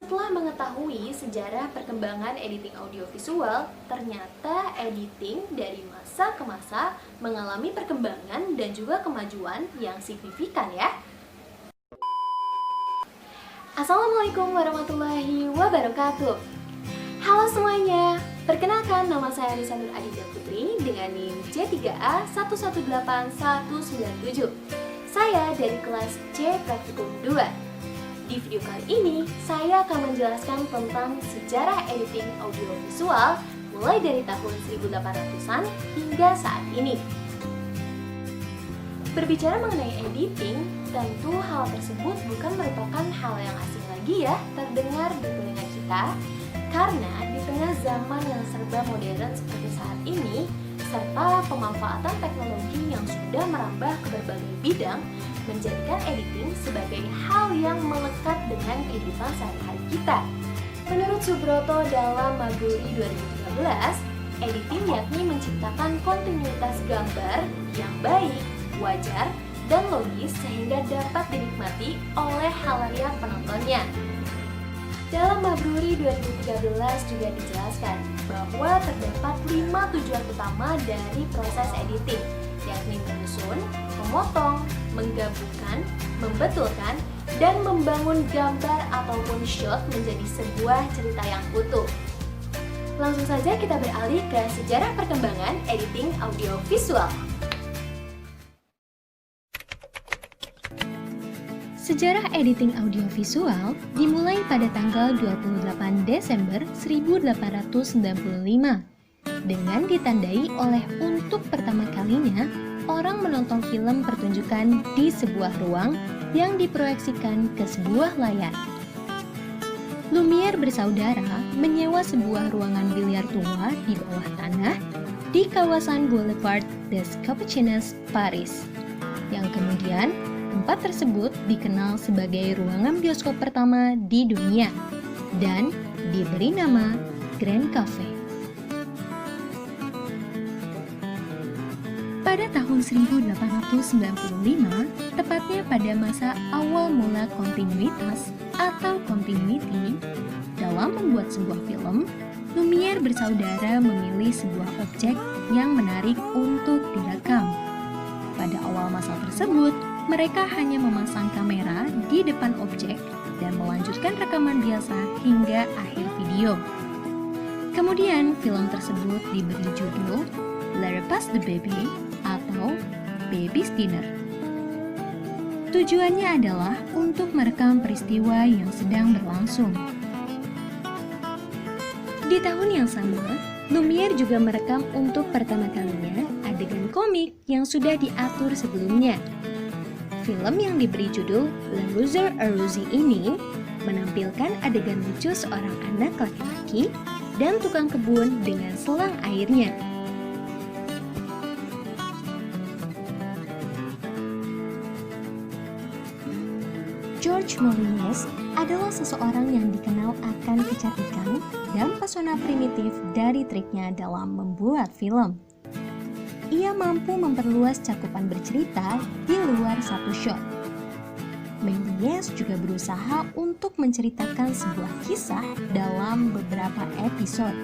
Setelah mengetahui sejarah perkembangan editing audiovisual, ternyata editing dari masa ke masa mengalami perkembangan dan juga kemajuan yang signifikan ya. Assalamualaikum warahmatullahi wabarakatuh. Halo semuanya, perkenalkan nama saya Risanur Aditya Putri dengan NIM J3A118197. Saya dari kelas C Praktikum 2. Di video kali ini, saya akan menjelaskan tentang sejarah editing audiovisual mulai dari tahun 1800-an hingga saat ini. Berbicara mengenai editing, tentu hal tersebut bukan merupakan hal yang asing lagi ya terdengar di telinga kita, karena di tengah zaman yang serba modern seperti saat ini, serta pemanfaatan teknologi yang sudah merambah ke berbagai bidang, menjadikan editing sebagai hal yang melekat dengan kehidupan sehari-hari kita. Menurut Subroto dalam Maguri 2013, editing yakni menciptakan kontinuitas gambar yang baik, wajar, dan logis sehingga dapat dinikmati oleh halayak penontonnya. Dalam Maguri 2013 juga dijelaskan bahwa terdapat 5 tujuan utama dari proses editing, yakni menyusun, memotong, menggabungkan, membetulkan, dan membangun gambar ataupun shot menjadi sebuah cerita yang utuh. Langsung saja kita beralih ke sejarah perkembangan editing audiovisual. Sejarah editing audiovisual dimulai pada tanggal 28 Desember 1895 dengan ditandai oleh untuk pertama kalinya orang menonton film pertunjukan di sebuah ruang yang diproyeksikan ke sebuah layar. Lumière bersaudara menyewa sebuah ruangan biliar tua di bawah tanah di kawasan Boulevard des Capucines, Paris, yang kemudian tempat tersebut dikenal sebagai ruangan bioskop pertama di dunia dan diberi nama Grand Café. Pada tahun 1895, tepatnya pada masa awal mula kontinuitas atau continuity, dalam membuat sebuah film, Lumière bersaudara memilih sebuah objek yang menarik untuk direkam. Pada awal masa tersebut, mereka hanya memasang kamera di depan objek dan melanjutkan rekaman biasa hingga akhir video. Kemudian, film tersebut diberi judul Le Repas de Baby atau Baby's Dinner. Tujuannya adalah untuk merekam peristiwa yang sedang berlangsung. Di tahun yang sama, Lumière juga merekam untuk pertama kalinya adegan komik yang sudah diatur sebelumnya. Film yang diberi judul Le Loser a Rosie ini menampilkan adegan lucu seorang anak laki-laki dan tukang kebun dengan selang airnya. Georges Méliès adalah seseorang yang dikenal akan kecantikan dan pesona primitif dari triknya dalam membuat film. Ia mampu memperluas cakupan bercerita di luar satu shot. Méliès juga berusaha untuk menceritakan sebuah kisah dalam beberapa episode.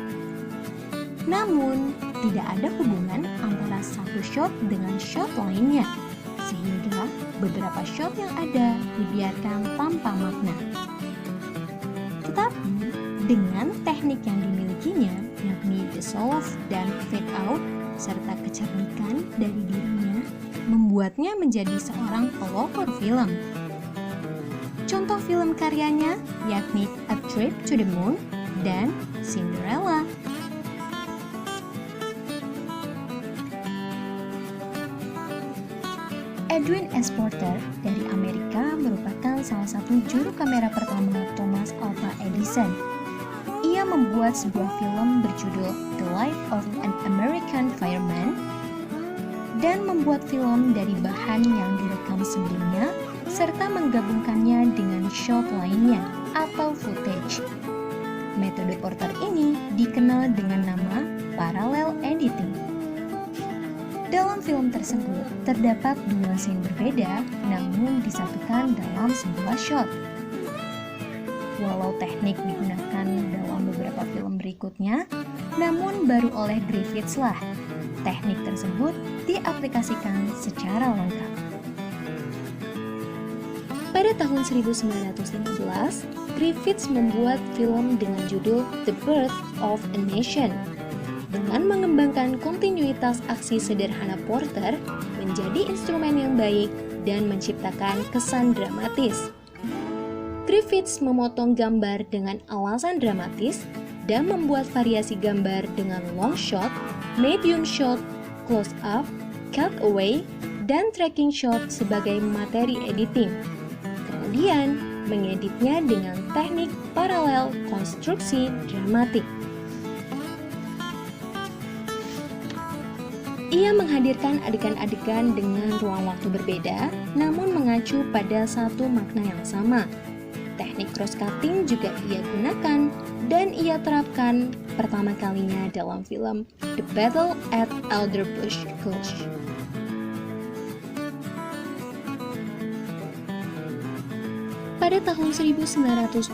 Namun, tidak ada hubungan antara satu shot dengan shot lainnya, sehingga beberapa shot yang ada dibiarkan tanpa makna. Tetapi, dengan teknik yang dimilikinya, yakni dissolve dan fade out, serta kecernikan dari dirinya, membuatnya menjadi seorang pelopor film. Contoh film karyanya yakni A Trip to the Moon dan Cinderella. Edwin S. Porter dari Amerika merupakan salah satu juru kamera pertama Thomas Alva Edison. Ia membuat sebuah film berjudul The Life of an American Fireman dan membuat film dari bahan yang direkam sebelumnya serta menggabungkannya dengan shot lainnya atau footage. Metode Porter ini dikenal dengan nama parallel editing. Dalam film tersebut terdapat dua scene berbeda namun disatukan dalam sebuah shot. walau teknik digunakan dalam beberapa film berikutnya, namun baru oleh Griffiths lah teknik tersebut diaplikasikan secara lengkap. Pada tahun 1915, Griffiths membuat film dengan judul The Birth of a Nation. Dengan mengembangkan kontinuitas aksi sederhana Porter menjadi instrumen yang baik dan menciptakan kesan dramatis. Griffiths memotong gambar dengan alasan dramatis dan membuat variasi gambar dengan long shot, medium shot, close up, cutaway, dan tracking shot sebagai materi editing. Kemudian, mengeditnya dengan teknik paralel konstruksi dramatik. Ia menghadirkan adegan-adegan dengan ruang waktu berbeda, namun mengacu pada satu makna yang sama. Teknik cross-cutting juga ia gunakan dan ia terapkan pertama kalinya dalam film The Battle at Alderbush Gulch. Pada tahun 1926,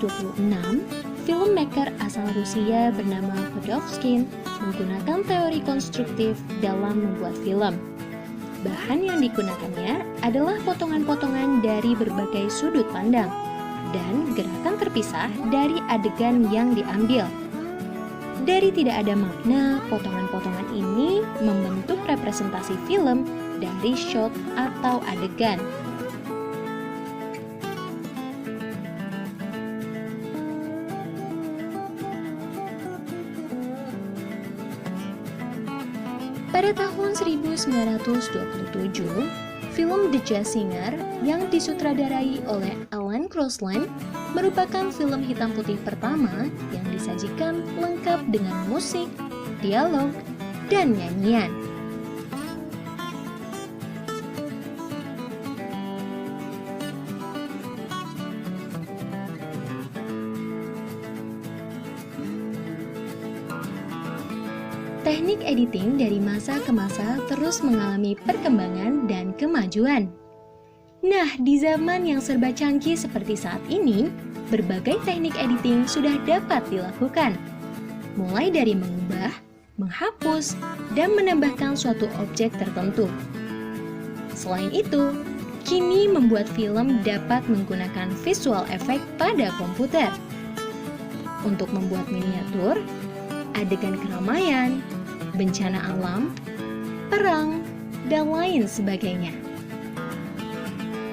filmmaker asal Rusia bernama Podovskin menggunakan teori konstruktif dalam membuat film. Bahan yang digunakannya adalah potongan-potongan dari berbagai sudut pandang dan gerakan terpisah dari adegan yang diambil. Dari tidak ada makna, potongan-potongan ini membentuk representasi film dari shot atau adegan. Pada tahun 1927, film The Jazz Singer yang disutradarai oleh Alan Crosland merupakan film hitam putih pertama yang disajikan lengkap dengan musik, dialog, dan nyanyian. Teknik editing dari masa ke masa terus mengalami perkembangan dan kemajuan. Nah, di zaman yang serba canggih seperti saat ini, berbagai teknik editing sudah dapat dilakukan. Mulai dari mengubah, menghapus, dan menambahkan suatu objek tertentu. Selain itu, kini membuat film dapat menggunakan visual effect pada komputer. Untuk membuat miniatur, adegan keramaian, bencana alam, perang, dan lain sebagainya.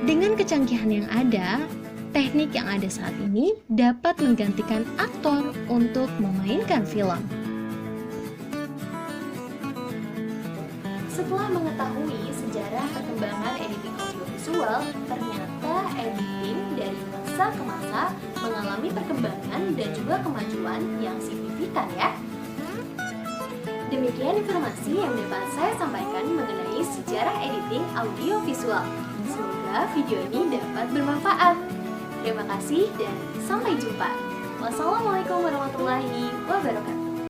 Dengan kecanggihan yang ada, teknik yang ada saat ini dapat menggantikan aktor untuk memainkan film. Setelah mengetahui sejarah perkembangan editing audiovisual, ternyata editing dari masa ke masa mengalami perkembangan dan juga kemajuan yang signifikan ya. Demikian informasi yang dapat saya sampaikan mengenai sejarah editing audiovisual. Semoga video ini dapat bermanfaat. Terima kasih dan sampai jumpa. Wassalamualaikum warahmatullahi wabarakatuh.